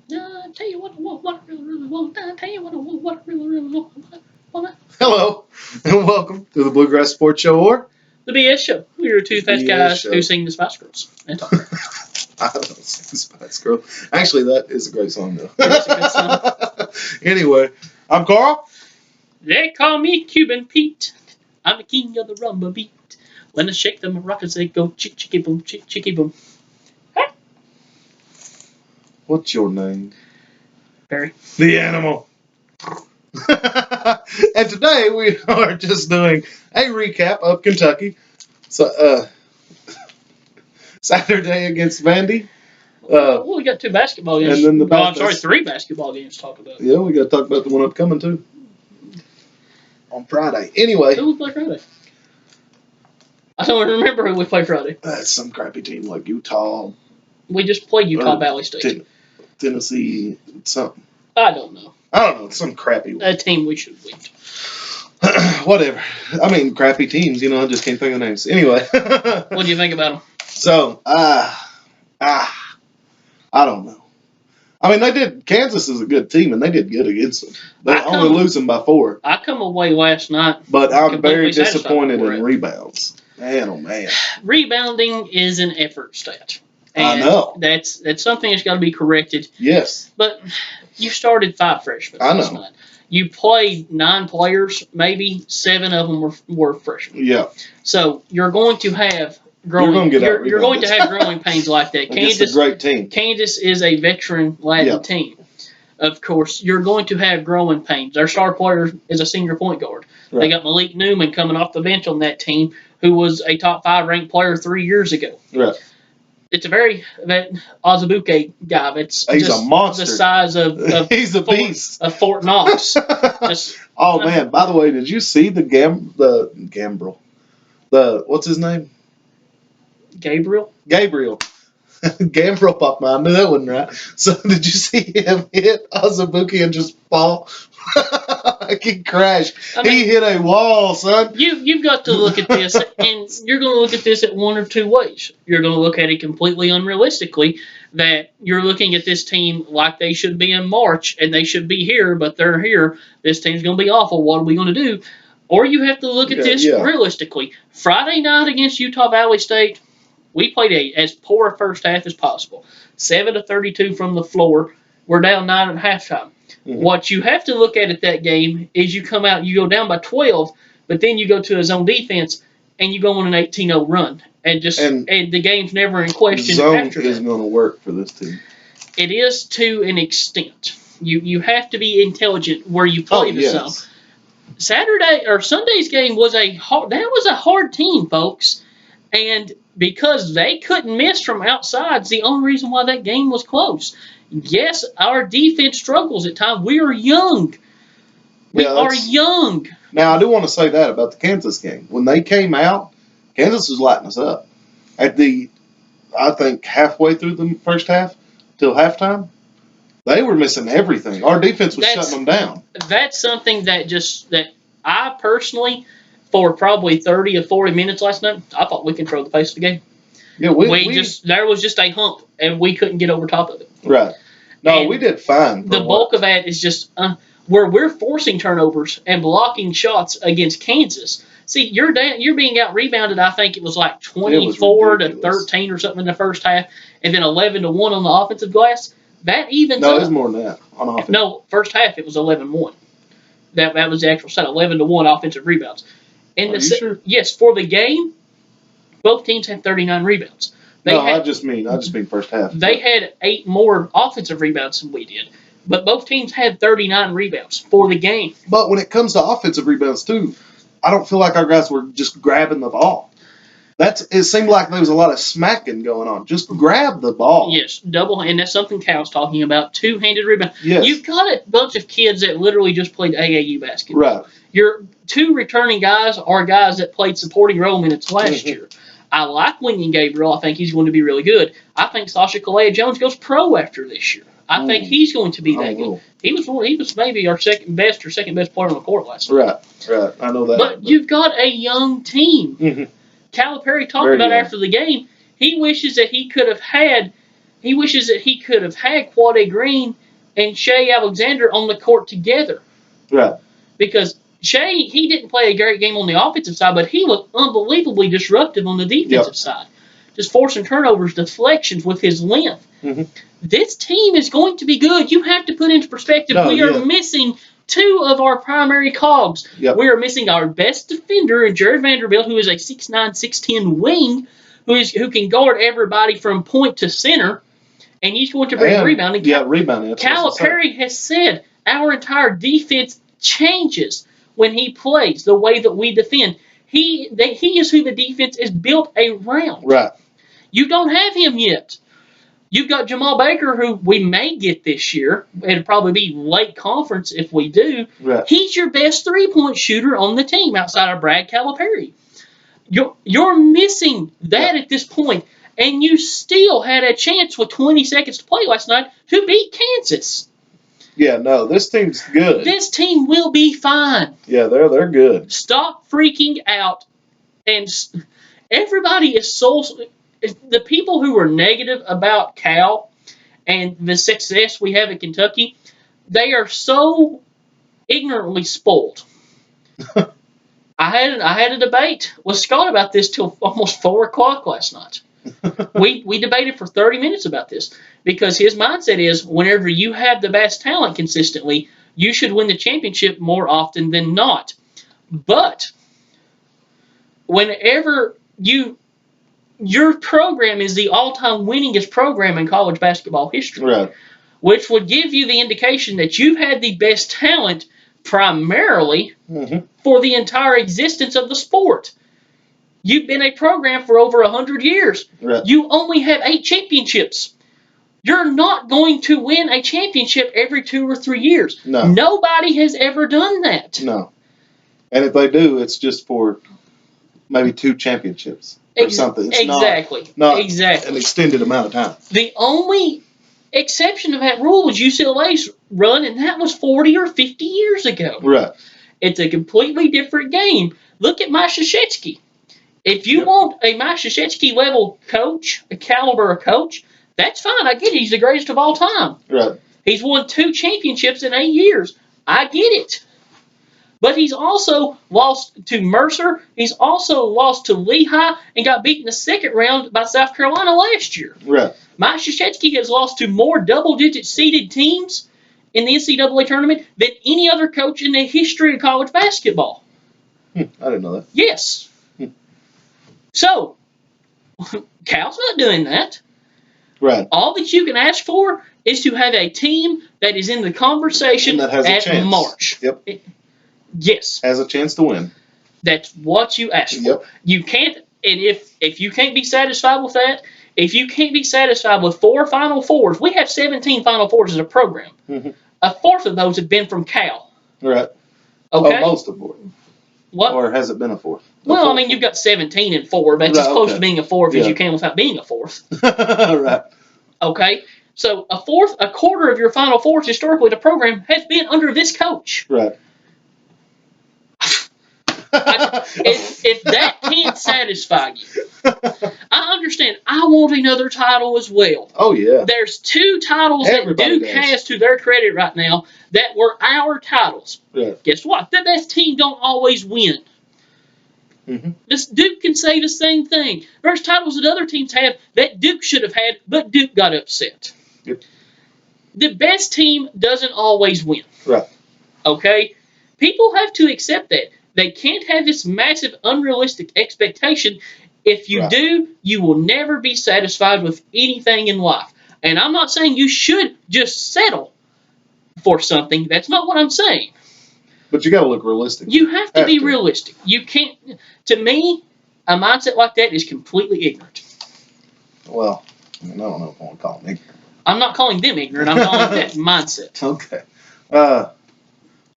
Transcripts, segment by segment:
I tell you what I really want. I tell you what I really want. Hello, and welcome to the Bluegrass Sports Show, or The BS Show. We're two fast BS guys Show. who sing the Spice Girls and talk crap. I don't sing Spice Girl. Actually, that is a great song, though. It is a good song. Anyway, I'm Carl. They call me Cuban Pete. I'm the king of the rumba beat. When I shake them maracas, they go chick chicky boom, chick chicky boom. What's your name? Barry. The animal. And today we are just doing a recap of Kentucky. So, Saturday against Vandy. Well, we got two basketball games. And then I'm sorry, three basketball games to talk about. Yeah, we got to talk about the one upcoming too. On Friday. Anyway. Who we play Friday? I don't remember who we play Friday. That's some crappy team like Utah. We just played Utah Valley State. Tennessee, something. I don't know. I don't know. Some crappy one. A team we should win. Whatever. I mean, crappy teams, I just can't think of names. Anyway. What do you think about them? So, I don't know. I mean, Kansas is a good team, and they did good against them. They only lose them by 4. I come away last night. But I'm very disappointed in rebounds. Man, oh man. Rebounding is an effort stat. And I know. That's something that's got to be corrected. Yes. But you started 5 freshmen last night. You played 9 players, maybe 7 of them were freshmen. Yeah. So you're going to have growing. You're going to have growing pains like that. Kansas is a great team. Kansas is a veteran-laden team. Of course, you're going to have growing pains. Their star player is a senior point guard. Right. They got Malik Newman coming off the bench on that team, who was a top 5 ranked player 3 years ago. Right. It's a that Azubuike guy. He's a monster. The size of he's a beast of Fort Knox. Oh man! By the way, did you see the Gambrel? What's his name? Gabriel. Gambrel popped mine. I knew that wasn't right. So did you see him hit Azubuike and just fall? He crashed. He hit a wall, son. You've got to look at this, and you're going to look at this at one of two ways. You're going to look at it completely unrealistically, that you're looking at this team like they should be in March, and they should be here, but they're here. This team's going to be awful. What are we going to do? Or you have to look at this realistically. Friday night against Utah Valley State, we played as poor a first half as possible. 7-32 from the floor. We're down 9 at halftime. Mm-hmm. What you have to look at that game is you come out, you go down by 12, but then you go to a zone defense and you go on an 18-0 run. And the game's never in question. Zone is going to work for this team. It is to an extent. You have to be intelligent where you play the zone. Sunday's game was a hard team, folks. And because they couldn't miss from outside, it's the only reason why that game was close. Yes, our defense struggles at times. We are young. We are young. Now, I do want to say that about the Kansas game. When they came out, Kansas was lighting us up. I think halfway through the first half till halftime, they were missing everything. Our defense was shutting them down. That's something that I personally, for probably 30 or 40 minutes last night, I thought we controlled the pace of the game. Yeah, there was just a hump, and we couldn't get over top of it. Right. No, we did fine. The bulk of that is just where we're forcing turnovers and blocking shots against Kansas. See, you're being out rebounded. I think it was like 24-13 or something in the first half, and then 11-1 on the offensive glass. That evens up. No, it was more than that on offense. No, first half it was 11-1. That was the actual stat. 11-1 offensive rebounds. Sure? Yes, for the game, both teams had 39 rebounds. I just mean first half. They had 8 more offensive rebounds than we did. But both teams had 39 rebounds for the game. But when it comes to offensive rebounds, too, I don't feel like our guys were just grabbing the ball. It seemed like there was a lot of smacking going on. Just grab the ball. Yes, and that's something Cal's talking about, 2-handed rebound. Yes. You've got a bunch of kids that literally just played AAU basketball. Right. Your 2 returning guys are guys that played supporting role minutes last year. I like Wenyon Gabriel. I think he's going to be really good. I think Sasha Kalea-Jones goes pro after this year. I think he's going to be that good. He was maybe our second best player on the court last night. Right. I know that. But you've got a young team. Mm-hmm. Calipari talked about after the game. He wishes that he could have had he wishes that he could have had Quade Green and Shea Alexander on the court together. Right. Because Shea, he didn't play a great game on the offensive side, but he was unbelievably disruptive on the defensive side. Just forcing turnovers, deflections with his length. Mm-hmm. This team is going to be good. You have to put into perspective, we are missing two of our primary cogs. Yep. We are missing our best defender in Jared Vanderbilt, who is a 6'9", 6'10" wing, who can guard everybody from point to center, and he's going to bring rebounding. Rebounding. Calipari has said our entire defense changes when he plays, the way that we defend. He is who the defense is built around. Right. You don't have him yet. You've got Jamal Baker, who we may get this year. It'll probably be late conference if we do. Right. He's your best three-point shooter on the team outside of Brad Calipari. You're missing that at this point, and you still had a chance with 20 seconds to play last night to beat Kansas. Yeah, no, this team's good. This team will be fine. Yeah, they're good. Stop freaking out. And everybody is so... The people who are negative about Cal and the success we have at Kentucky, they are so ignorantly spoiled. I had a debate with Scott about this till almost 4 o'clock last night. We debated for 30 minutes about this because his mindset is whenever you have the best talent consistently, you should win the championship more often than not. But whenever your program is the all-time winningest program in college basketball history, right, which would give you the indication that you've had the best talent primarily for the entire existence of the sport. You've been a program for over 100 years. Right. You only have 8 championships. You're not going to win a championship every 2 or 3 years. No. Nobody has ever done that. No. And if they do, it's just for maybe 2 championships or something. It's not an extended amount of time. The only exception to that rule was UCLA's run, and that was 40 or 50 years ago. Right. It's a completely different game. Look at Mike Krzyzewski. If you want a Mike Krzyzewski level coach, a caliber of coach, that's fine. I get it. He's the greatest of all time. Right. He's won 2 championships in 8 years. I get it. But he's also lost to Mercer. He's also lost to Lehigh and got beat in the second round by South Carolina last year. Right. Mike Krzyzewski has lost to more double-digit seeded teams in the NCAA tournament than any other coach in the history of college basketball. I didn't know that. Yes. So, Cal's not doing that. Right. All that you can ask for is to have a team that is in the conversation and that has a at chance. March. Yep. Yes. Has a chance to win. That's what you ask for. Yep. You can't, and if you can't be satisfied with that, if you can't be satisfied with 4 Final Fours, we have 17 Final Fours as a program. Mm-hmm. A fourth of those have been from Cal. Right. Okay. Oh, most of them. What? Or has it been a fourth? Well, I mean, you've got 17 and 4. That's as close to being a fourth as you can without being a fourth. Right. Okay. So a quarter of your Final Fours historically, the program has been under this coach. Right. If that can't satisfy you, I understand. I want another title as well. Oh, yeah. There's 2 titles Everybody that Duke has to their credit right now that were our titles. Yeah. Guess what? The best team don't always win. Mm-hmm. This Duke can say the same thing. There's titles that other teams have that Duke should have had, but Duke got upset. Yep. The best team doesn't always win. Right. Okay? People have to accept that. They can't have this massive, unrealistic expectation. If you do, you will never be satisfied with anything in life. And I'm not saying you should just settle for something. That's not what I'm saying. But you got to look realistic. You have to be realistic. You can't. To me, a mindset like that is completely ignorant. Well, I don't know if I want to call them ignorant. I'm not calling them ignorant. I'm calling that mindset. Okay.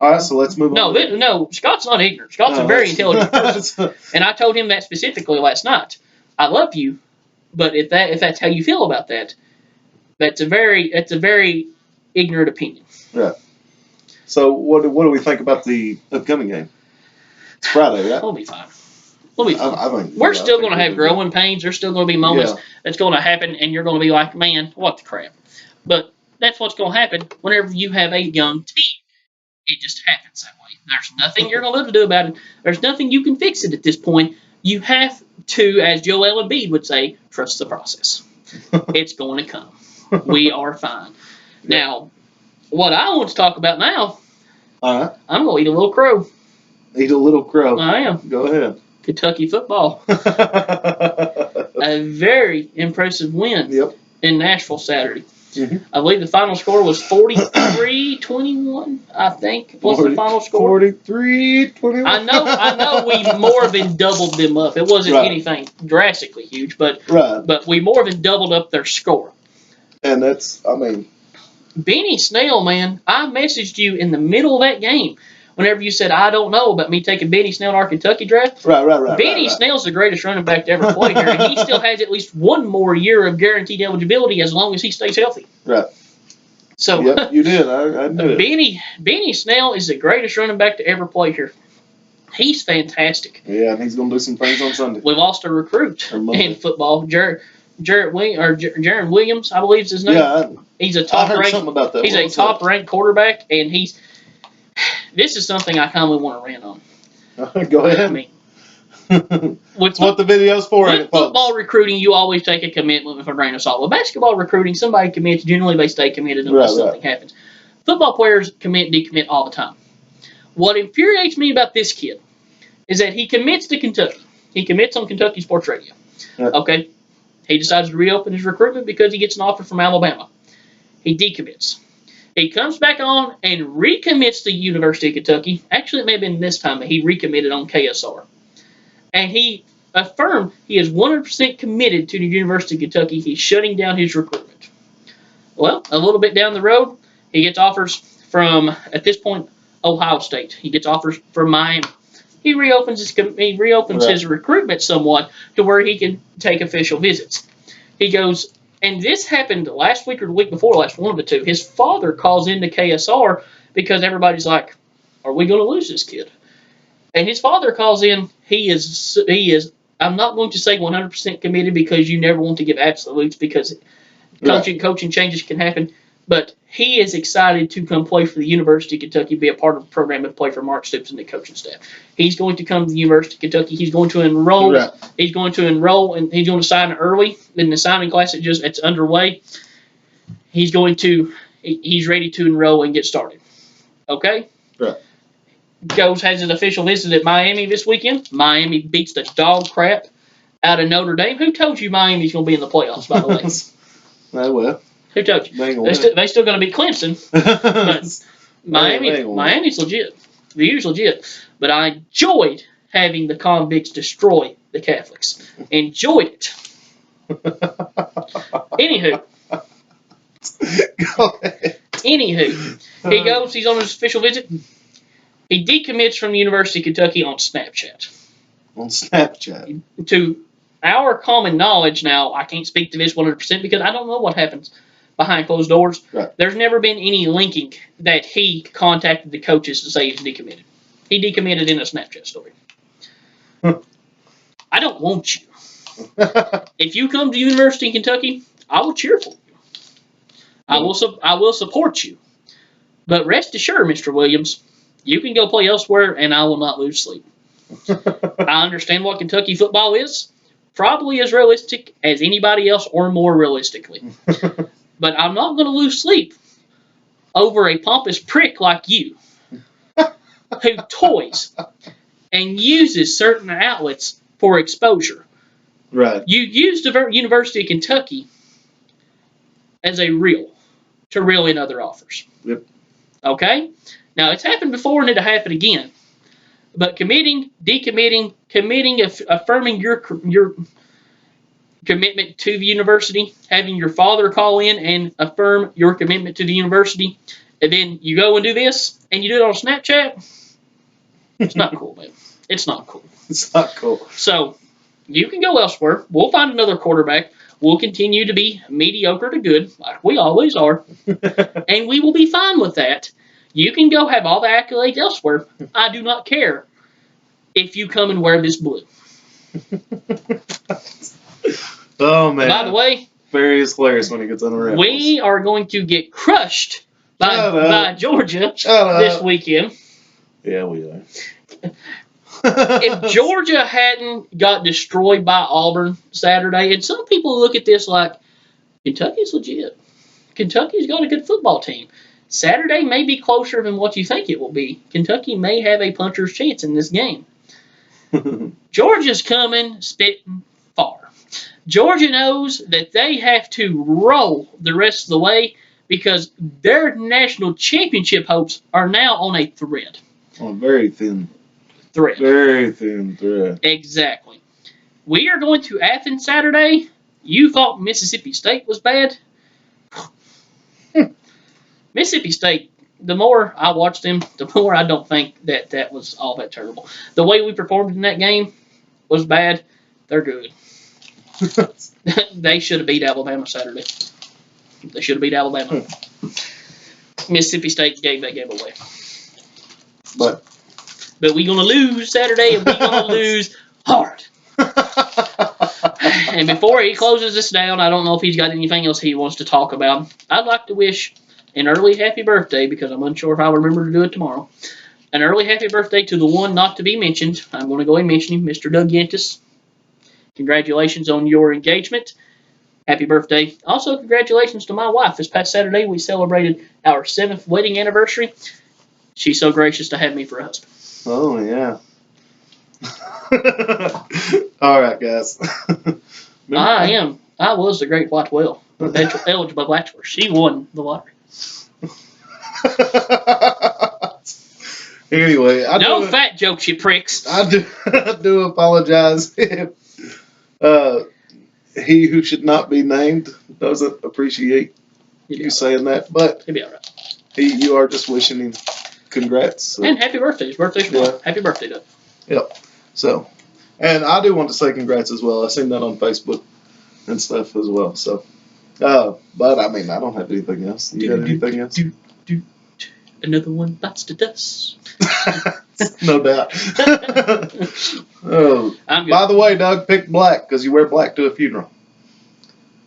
All right, so let's move on. No, Scott's not ignorant. Scott's a very intelligent person. And I told him that specifically last night. I love you, but if that's how you feel about that, that's a very ignorant opinion. Right. So what do we think about the upcoming game? It's Friday, right? We'll be fine. I think we're still going to we'll have do growing pains. There's still going to be moments Yeah. that's going to happen, and you're going to be like, man, what the crap. But that's what's going to happen whenever you have a young team. It just happens that way. There's nothing you're going to be able to do about it. There's nothing you can fix it at this point. You have to, as Joel Embiid would say, trust the process. It's going to come. We are fine. Yeah. Now, what I want to talk about now, All right. I'm going to eat a little crow. Eat a little crow. I am. Go ahead. Kentucky football. A very impressive win Yep. in Nashville Saturday. Mm-hmm. I believe the final score was 43-21, I think, was the final score. 43-21. I know we more than doubled them up. It wasn't Right. anything drastically huge, but Right. we more than doubled up their score. And that's, I mean, Benny Snell, man, I messaged you in the middle of that game whenever you said, I don't know about me taking Benny Snell in our Kentucky draft. right. Benny Snell's the greatest running back to ever play here, and he still has at least one more year of guaranteed eligibility as long as he stays healthy. Right. So, Yep, you did. I knew it. Benny Snell is the greatest running back to ever play here. He's fantastic. Yeah, and he's going to do some things on Sunday. We lost a recruit Or Monday. in football, Jaron Williams, I believe is his name. Yeah, He's a I top heard ranked. something about that. He's What a was top ranked quarterback, and this is something I kind of want to rant on. that? Go I ahead. mean, That's what the video's for. ain't with it, folks? football recruiting, you always take a commitment with a grain of salt. With basketball recruiting, somebody commits, generally they stay committed unless something happens. Football players commit, decommit all the time. What infuriates me about this kid is that he commits to Kentucky. He commits on Kentucky Sports Radio. Yeah. Okay? He decides to reopen his recruitment because he gets an offer from Alabama. He decommits. He comes back on and recommits to University of Kentucky. Actually, it may have been this time that he recommitted on KSR. And he affirmed he is 100% committed to the University of Kentucky. He's shutting down his recruitment. Well, a little bit down the road, he gets offers from, at this point, Ohio State. He gets offers from Miami. He reopens his recruitment somewhat to where he can take official visits. He goes, and this happened last week or the week before last, one of the two. His father calls into KSR because everybody's like, are we going to lose this kid? And his father calls in. He is. I'm not going to say 100% committed because you never want to give absolutes because coaching changes can happen. But he is excited to come play for the University of Kentucky, be a part of the program, and play for Mark Stoops and the coaching staff. He's going to come to the University of Kentucky. He's going to enroll. Right. He's going to enroll, and he's going to sign early in the signing class. It's underway. He's ready to enroll and get started. Okay. Right. Has his official visit at Miami this weekend. Miami beats the dog crap out of Notre Dame. Who told you Miami's going to be in the playoffs, by the way? Oh, well. Who told you? They still going to be Clemson. But Miami's legit. The U's legit. But I enjoyed having the convicts destroy the Catholics. Enjoyed it. Anywho. He goes, he's on his official visit. He decommits from the University of Kentucky on Snapchat. On Snapchat. To our common knowledge now, I can't speak to this 100% because I don't know what happens behind closed doors. Right. There's never been any linking that he contacted the coaches to say he's decommitted. He decommitted in a Snapchat story. I don't want you. If you come to University of Kentucky, I will cheer for you. I will support you. But rest assured, Mr. Williams, you can go play elsewhere, and I will not lose sleep. I understand what Kentucky football is. Probably as realistic as anybody else or more realistically. But I'm not going to lose sleep over a pompous prick like you who toys and uses certain outlets for exposure. Right. You used the University of Kentucky as a reel to reel in other offers. Yep. Okay? Now, it's happened before and it'll happen again. But committing, decommitting, affirming your commitment to the university, having your father call in and affirm your commitment to the university, and then you go and do this, and you do it on Snapchat, it's not cool, man. It's not cool. It's not cool. So, you can go elsewhere. We'll find another quarterback. We'll continue to be mediocre to good, like we always are, and we will be fine with that. You can go have all the accolades elsewhere. I do not care if you come and wear this blue. Oh man! By the way, Barry is hilarious when he gets unwrapped. we are going to get crushed by Georgia this weekend. Yeah, we are. If Georgia hadn't got destroyed by Auburn Saturday, and some people look at this like Kentucky's legit. Kentucky's got a good football team. Saturday may be closer than what you think it will be. Kentucky may have a puncher's chance in this game. Georgia's coming spitting far. Georgia knows that they have to roll the rest of the way because their national championship hopes are now on a thread. On a very thin thread. Very thin thread. Exactly. We are going to Athens Saturday. You thought Mississippi State was bad? Mississippi State, the more I watch them, the more I don't think that was all that terrible. The way we performed in that game was bad. They're good. They should have beat Alabama Saturday. They should have beat Alabama. Mississippi State gave that game away. But we're going to lose Saturday, and we're going to lose hard. And before he closes this down, I don't know if he's got anything else he wants to talk about. I'd like to wish an early happy birthday, because I'm unsure if I'll remember to do it tomorrow. An early happy birthday to the one not to be mentioned. I'm going to go and mention him, Mr. Doug Yantis. Congratulations on your engagement. Happy birthday. Also, congratulations to my wife. This past Saturday, we celebrated our 7th wedding anniversary. She's so gracious to have me for a husband. Oh, yeah. All right, guys. I was the great white whale. Eligible bachelor. She won the lottery. Anyway, no fat jokes, you pricks. I do apologize if he who should not be named doesn't appreciate you saying that, but he'll be all right. You are just wishing him congrats. So. And happy birthday. His birthday's tomorrow. Yeah. Happy birthday, Doug. Yep. So, and I do want to say congrats as well. I seen that on Facebook and stuff as well. So, but I mean, I don't have anything else. You got anything else? Another one bites the dust. No doubt. Oh, by the way, Doug, pick black because you wear black to a funeral.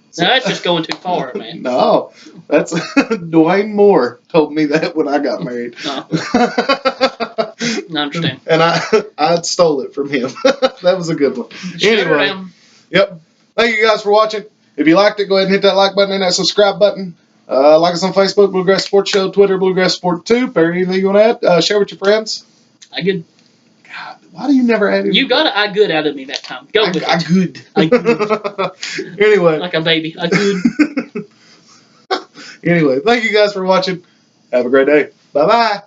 So, that's just going too far, man. No, that's Dwayne Moore told me that when I got married. No. I understand. And I stole it from him. That was a good one. Anyway, yep. Thank you guys for watching. If you liked it, go ahead and hit that like button and that subscribe button. Like us on Facebook, Bluegrass Sports Show, Twitter, Bluegrass Sport 2. Perry, anything you want to add? Share with your friends. I good. God, why do you never add anything? You got I good out of me that time. Go with it. I good. I good. Anyway. Like a baby. I good. Anyway, thank you guys for watching. Have a great day. Bye-bye.